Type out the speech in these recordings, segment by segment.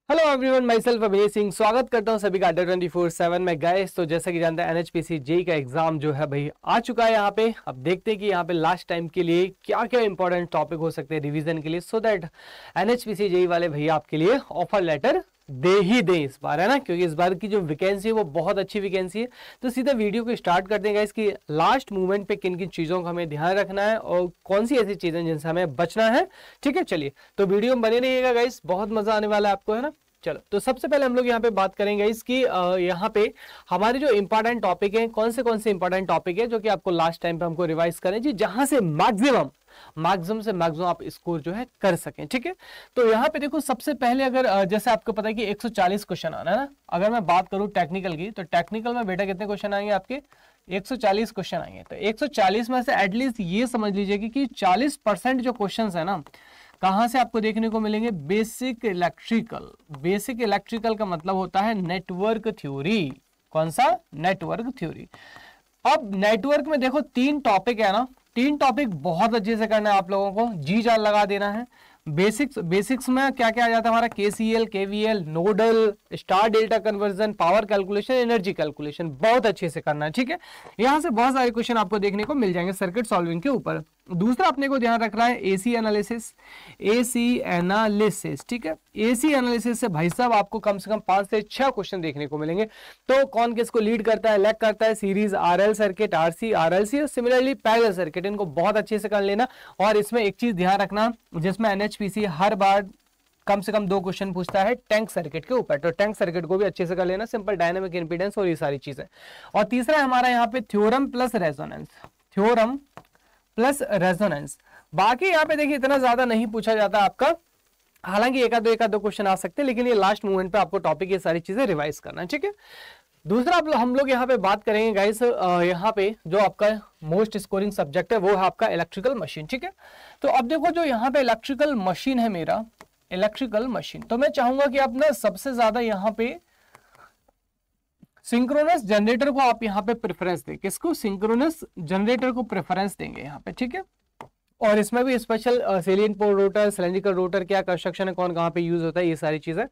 Hello everyone, my self अभिनीत सिंह स्वागत करता हूं सभी का अड्डा 24/7 में। गाइस तो जैसा कि जानते हैं एनएचपीसी जेईई का एग्जाम जो है भाई आ चुका है यहाँ पे। अब देखते हैं कि यहाँ पे लास्ट टाइम के लिए क्या क्या इंपॉर्टेंट टॉपिक हो सकते हैं रिवीजन के लिए, सो दैट एनएचपीसी जेईई वाले भैया आपके लिए ऑफर लेटर दे ही दें इस बार, है ना, क्योंकि इस बार की जो वैकेंसी है वो बहुत अच्छी वैकेंसी है। तो सीधा वीडियो को स्टार्ट कर देंगे इसकी लास्ट मूवमेंट पे किन किन चीज़ों का हमें ध्यान रखना है और कौन सी ऐसी चीज़ें जिनसे हमें बचना है। ठीक है, चलिए तो वीडियो में बने रहिएगा गाइस, बहुत मजा आने वाला है आपको, है ना। चलो तो सबसे पहले हम लोग यहाँ पे बात करेंगे इसकी यहाँ पे हमारे जो इंपॉर्टेंट टॉपिक है, कौन से इंपॉर्टेंट टॉपिक है जो कि आपको लास्ट टाइम पे हमको रिवाइज करें जी, जहां से मैक्सिमम से मैक्सिमम आप स्कोर जो है कर सकें। ठीक है, तो यहाँ पे देखो सबसे पहले अगर जैसे आपको पता है कि 140 क्वेश्चन आना है ना। अगर मैं बात करूं टेक्निकल की, तो टेक्निकल में बेटा कितने क्वेश्चन आएंगे आपके? 140 क्वेश्चन आएंगे। तो 140 में से एटलीस्ट ये समझ लीजिए कि 40% जो क्वेश्चन है ना, कहां से आपको देखने को मिलेंगे? Basic electrical. बेसिक इलेक्ट्रिकल का मतलब होता है नेटवर्क थ्योरी। कौन सा? Network theory. अब नेटवर्क में देखो 3 टॉपिक है ना, 3 टॉपिक बहुत अच्छे से करना है आप लोगों को, जी जान लगा देना है। बेसिक्स में क्या क्या आ जाता है हमारा? KCL, KVL, nodal, star delta conversion, power calculation, energy calculation, बहुत अच्छे से करना है। ठीक है, यहां से बहुत सारे क्वेश्चन आपको देखने को मिल जाएंगे सर्किट सॉल्विंग के ऊपर। दूसरा अपने को ध्यान रखना है एसी एनालिसिस। ठीक है, एसी एनालिसिस से भाई साहब आपको कम से कम 5 से 6 क्वेश्चन देखने को मिलेंगे। तो कौन किसको लीड करता है, लैग करता है, series RL circuit, RC, RLC और सिमिलरली पैरेलल सर्किट, इनको बहुत अच्छे से कर लेना। और इसमें एक चीज ध्यान रखना, जिसमें एनएचपीसी हर बार कम से कम 2 क्वेश्चन पूछता है टैंक सर्किट के ऊपर, तो टैंक सर्किट को भी अच्छे से कर लेना, सिंपल डायनामिक इंपीडेंस और ये सारी चीजें। और तीसरा हमारा यहाँ पे theorem plus resonance. Theorem plus resonance. बाकी यहाँ पे देखिए इतना ज्यादा नहीं पूछा जाता आपका, हालांकि एक दो क्वेश्चन आ सकते हैं, लेकिन ये लास्ट मोमेंट पे आपको टॉपिक ये सारी चीजें रिवाइज करना है। ठीक है, दूसरा हम लोग यहाँ पे बात करेंगे गाइस, यहाँ पे जो आपका मोस्ट स्कोरिंग सब्जेक्ट है वो है आपका इलेक्ट्रिकल मशीन। ठीक है, तो अब देखो जो यहाँ पे इलेक्ट्रिकल मशीन है मेरा, इलेक्ट्रिकल मशीन, तो मैं चाहूंगा कि आप ना सबसे ज्यादा यहाँ पे सिंक्रोनस जनरेटर को आप यहाँ पे प्रेफरेंस दें। किसको? सिंक्रोनस जनरेटर को प्रेफरेंस देंगे यहाँ पे। ठीक है, और इसमें भी special salient pole rotor, cylindrical rotor, क्या कंस्ट्रक्शन है, कौन कहाँ पे यूज होता है, ये सारी चीजें।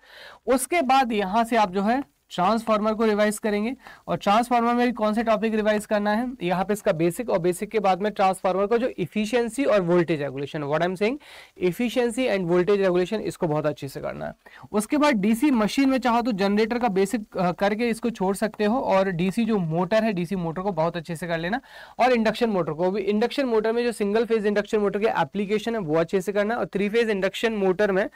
उसके बाद यहाँ से आप जो है ट्रांसफार्मर को रिवाइज करेंगे। और ट्रांसफार्मर में भी कौन से टॉपिक रिवाइज करना है? यहाँ पे इसका बेसिक, और बेसिक के बाद में ट्रांसफार्मर का जो इफिशियंसी और voltage regulation, what I am saying, efficiency end voltage regulation, इसको बहुत अच्छे से करना है। उसके बाद डीसी मशीन में चाहो तो जनरेटर का बेसिक करके इसको छोड़ सकते हो, और डीसी जो मोटर है, डीसी मोटर को बहुत अच्छे से कर लेना। और इंडक्शन मोटर को भी, इंडक्शन मोटर में जो सिंगल फेज इंडक्शन मोटर के एप्लीकेशन है वो अच्छे से करना है। और 3 फेज इंडक्शन मोटर में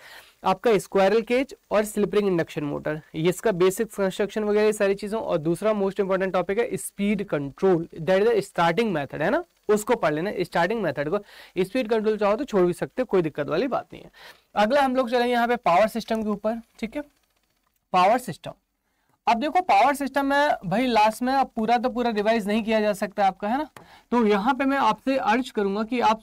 आपका स्क्वायरल केज और स्लिप रिंग इंडक्शन मोटर, ये इसका बेसिक कंस्ट्रक्शन वगैरह सारी चीजों। और दूसरा मोस्ट इंपॉर्टेंट टॉपिक है speed control, that is the starting method, है ना, उसको पढ़ लेना। स्टार्टिंग मेथड को, स्पीड कंट्रोल चाहो तो छोड़ भी सकते हो, कोई दिक्कत वाली बात नहीं है। अगला हम लोग चलेंगे यहाँ पे पावर सिस्टम के ऊपर। ठीक है, पावर सिस्टम। अब देखो पावर सिस्टम में भाई लास्ट में अब पूरा तो पूरा रिवाइज नहीं किया जा सकता आपका, है ना। तो यहाँ पे मैं आपसे अर्ज करूंगा कि आप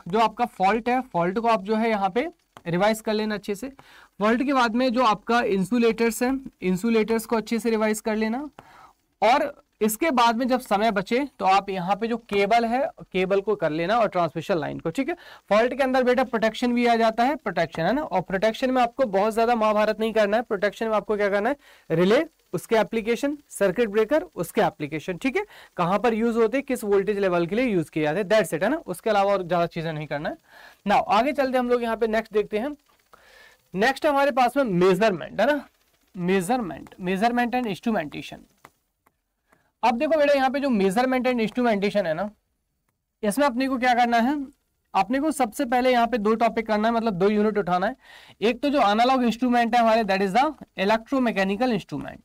जो आपका फॉल्ट है, फॉल्ट को आप जो है यहाँ पे रिवाइज कर लेना अच्छे से। फॉल्ट के बाद में जो आपका इंसुलेटर्स है, इंसुलेटर्स को अच्छे से रिवाइज कर लेना। और इसके बाद में जब समय बचे तो आप यहाँ पे जो केबल है, केबल को कर लेना, और ट्रांसमिशन लाइन को। ठीक है, फॉल्ट के अंदर बेटा प्रोटेक्शन भी आ जाता है, प्रोटेक्शन, है ना। और प्रोटेक्शन में आपको बहुत ज्यादा महाभारत नहीं करना है, प्रोटेक्शन में आपको क्या करना है? रिले, उसके एप्लीकेशन, सर्किट ब्रेकर, उसके एप्लीकेशन। ठीक है, कहां पर यूज होते हैं, किस वोल्टेज लेवल के लिए यूज किए जाते हैं, दैट्स इट, है ना। उसके अलावा और ज्यादा चीजें नहीं करना है। नाउ आगे चलते हम लोग यहाँ पे नेक्स्ट देखते हैं। नेक्स्ट हमारे पास में मेजरमेंट, है ना, मेजरमेंट एंड इंस्ट्रूमेंटेशन। अब देखो बेटा यहाँ पे जो मेजरमेंट एंड इंस्ट्रूमेंटेशन है ना, इसमें अपने को क्या करना है? अपने को सबसे पहले यहाँ पे 2 टॉपिक करना है, मतलब 2 यूनिट उठाना है। एक तो जो एनालॉग इंस्ट्रूमेंट है हमारे, that is the electromechanical instrument,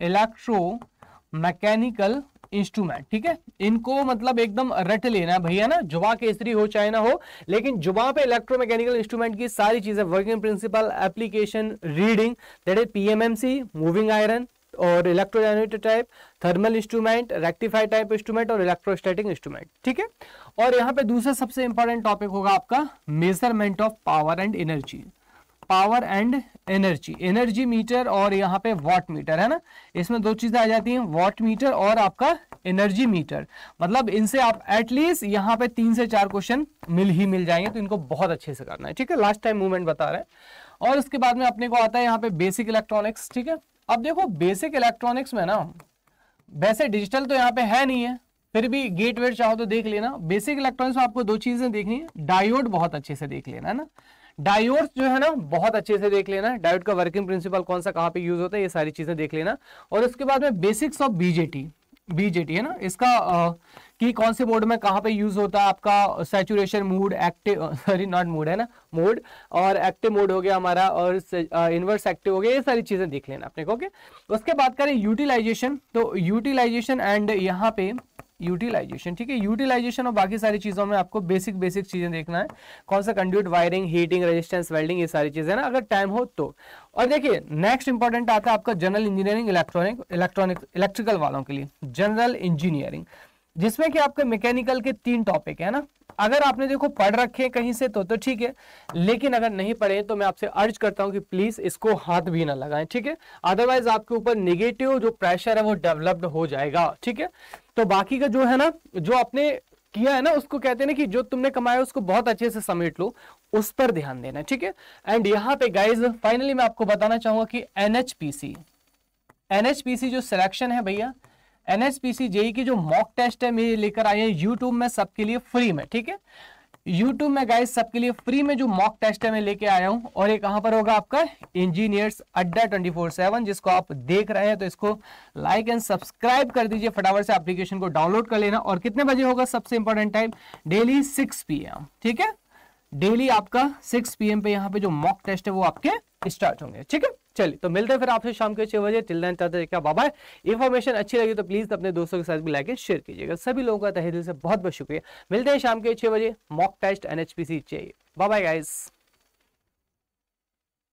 electromechanical instrument. ठीक है, इनको मतलब एकदम रट लेना भैया ना, जुबा केसरी हो चाहे ना हो, लेकिन जुबा पे इलेक्ट्रोमैकेनिकल इंस्ट्रूमेंट की सारी चीजें, working principle, application, reading, that is PMMC, moving iron, और electrodynamic type, thermal instrument, rectify type instrument, और इलेक्ट्रोस्टैटिक इंस्ट्रूमेंट। ठीक है, और यहाँ पे दूसरा सबसे इंपॉर्टेंट टॉपिक होगा आपका measurement of power and energy. Power and energy, energy meter और यहाँ पे वॉट मीटर, है ना। इसमें 2 चीजें आ जाती हैं, वॉट मीटर और आपका एनर्जी मीटर। मतलब इनसे आप एटलीस्ट यहाँ पे 3 से 4 क्वेश्चन मिल जाएंगे, तो इनको बहुत अच्छे से करना है। ठीक है, लास्ट टाइम मूवमेंट बता रहे हैं। और उसके बाद में अपने को आता है यहाँ पे बेसिक इलेक्ट्रॉनिक्स, ठीक है। अब देखो बेसिक इलेक्ट्रॉनिक्स में ना वैसे डिजिटल तो यहाँ पे है नहीं है, फिर भी गेट वेट चाहो तो देख लेना। बेसिक इलेक्ट्रॉनिक्स में आपको दो चीजें देखनी है, डायोड बहुत अच्छे से देख लेना है ना, डायोड जो है ना बहुत अच्छे से देख लेना, डायोड का वर्किंग प्रिंसिपल कौन सा कहाँ पे यूज होता है, ये सारी चीजें देख लेना। और उसके बाद में बेसिक्स ऑफ बीजेटी, बीजेटी है ना, इसका कि कौन से मोड में कहाँ पे यूज होता है, आपका saturation mode, active sorry not mode है ना, मोड, और एक्टिव मोड हो गया हमारा, और इनवर्स एक्टिव हो गया, ये सारी चीजें देख लेना अपने को। ओके, उसके बाद करें यूटिलाइजेशन, तो यूटिलाइजेशन एंड यहाँ पे यूटिलाइजेशन, ठीक है, यूटिलाइजेशन और बाकी सारी चीजों में आपको बेसिक बेसिक चीजें देखना है, कौन सा conduit, wiring, heating, resistance, welding, ये सारी चीजें ना अगर टाइम हो तो। और देखिए नेक्स्ट इंपॉर्टेंट आता है आपका जनरल इंजीनियरिंग, इलेक्ट्रिकल वालों के लिए जनरल इंजीनियरिंग, जिसमें कि आपके मैकेनिकल के 3 टॉपिक है ना। अगर आपने देखो पढ़ रखे कहीं से तो ठीक है, लेकिन अगर नहीं पढ़े तो मैं आपसे अर्ज करता हूं कि प्लीज इसको हाथ भी ना लगाएं, ठीक है, अदरवाइज आपके ऊपर नेगेटिव जो प्रेशर है वो डेवलप्ड हो जाएगा, ठीक है। तो बाकी का जो है ना, जो आपने किया है ना, उसको कहते हैं ना कि जो तुमने कमाया उसको बहुत अच्छे से समेट लो, उस पर ध्यान देना, ठीक है। एंड यहाँ पे गाइज फाइनली मैं आपको बताना चाहूंगा कि एनएचपीसी जो सिलेक्शन है भैया, एनएचपीसी जेई की जो मॉक टेस्ट है मेरे लेकर आए हैं यूट्यूब में सबके लिए फ्री में, ठीक है, यूट्यूब में गाइस सबके लिए फ्री में जो मॉक टेस्ट है मैं लेके आया हूं। और ये कहां पर होगा आपका, इंजीनियर्स अड्डा 24/7, जिसको आप देख रहे हैं तो इसको लाइक एंड सब्सक्राइब कर दीजिए, फटाफट से एप्लीकेशन को डाउनलोड कर लेना। और कितने बजे होगा, सबसे इंपॉर्टेंट टाइम डेली 6 PM, ठीक है, डेली आपका 6 PM पे यहाँ पे जो मॉक टेस्ट है वो आपके स्टार्ट होंगे, ठीक है। चलिए तो मिलते हैं फिर आपसे शाम के 6 बजे, till then tata, bye bye. Information अच्छी लगी तो प्लीज अपने दोस्तों के साथ भी लाइक शेयर कीजिएगा। सभी लोगों का तहे दिल से बहुत बहुत शुक्रिया। मिलते हैं शाम के 6 बजे, मॉक टेस्ट एनएचपीसी चाहिए। Bye bye guys.